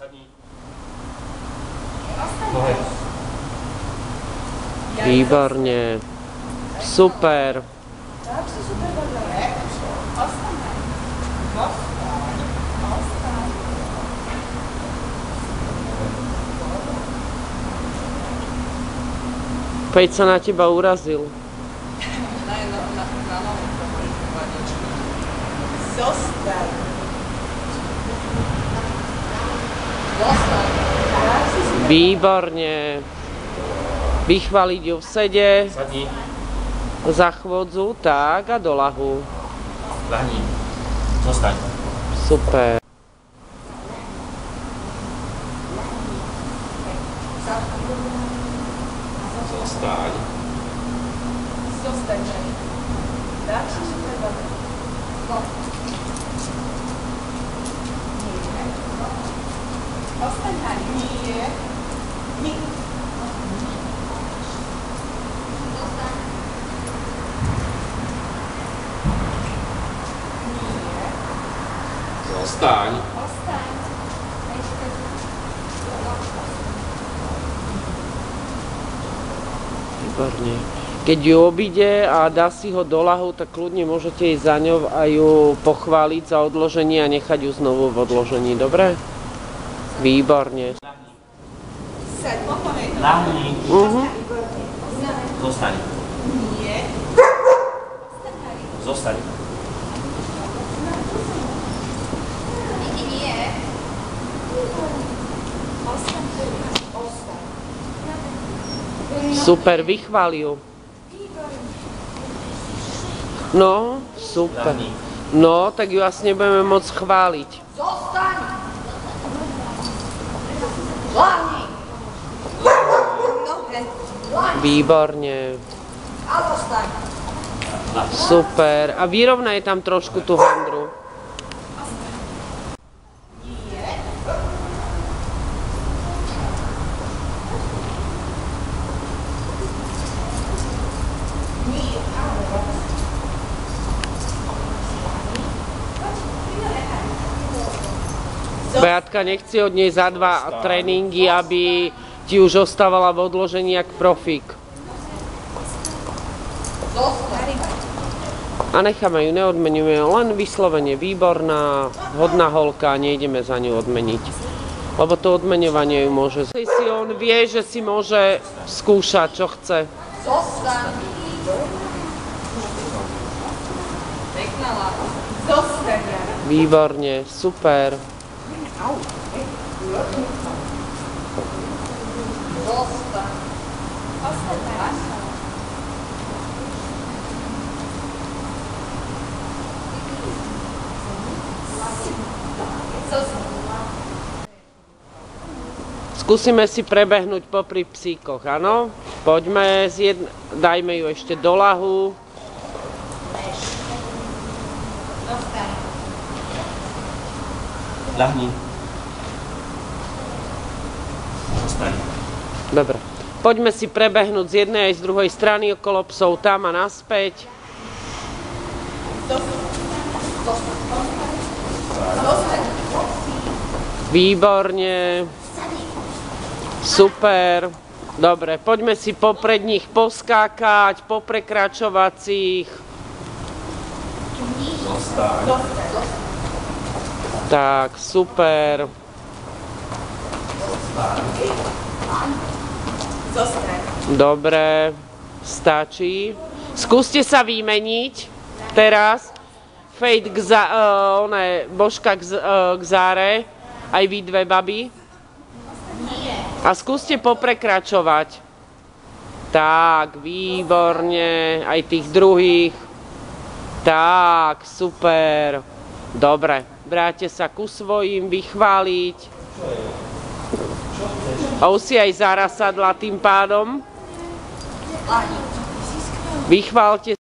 Sadni. Nohe. Výborne. Super. Peť sa na teba urazil. Zostaň. Výborne. Vychváliť ju v sede. Sadni. Za chvodzu, tak a do lahu. Lahni. Zostaň. Super. Zostaň. Zostaň. Tak si super dobre. Ostaň na nie. Nie. Zostaň. Ostaň. Výborne. Keď ju obíde a dá si ho do lahu, tak kľudne môžete ísť za ňou a ju pochváliť za odloženie a nechať ju znovu v odložení, dobre? Výborne. Saď, poponej. Lahni. Zostaň. Nie. Zostaň. Super, vychvál ju. No, super. No, tak ju asi nebudeme môcť chváliť. Zostaň. Lahni. Nohe. Výborne. A zostaň. Super. A vyrovnaj tam trošku tú handru. Beatka, nechci od nej za 2 tréningy, aby ti už ostávala v odložení jak profík. A necháme ju, neodmenujeme, len vyslovene výborná, hodná holka, nejdeme za ňu odmeniť. Lebo to odmeňovanie ju môže... Si on vie, že si môže skúšať, čo chce. Zostaň. Pekná láva. Zostaň. Výborne, super. Zostaň. Zostaň. Skúsime si prebehnúť popri psíkoch, áno? Poďme, dajme ju ešte do lahu. Lahni. Zostaň. Dobre. Poďme si prebehnúť z jednej aj z druhej strany okolo psov, tam a naspäť. Výborne. Super. Dobre, poďme si popred nich poskákať, poprekračovacích. Zostaň. Tak, super. Zostaň. Dobre, stačí. Skúste sa vymeniť teraz. Fejt k Božka k Záre, aj vy dve baby. A skúste poprekračovať. Tak, výborne, aj tých druhých. Tak, super. Dobre, vráťte sa ku svojim, vychváliť. A už si aj Zára sadla tým pádom. Vychválte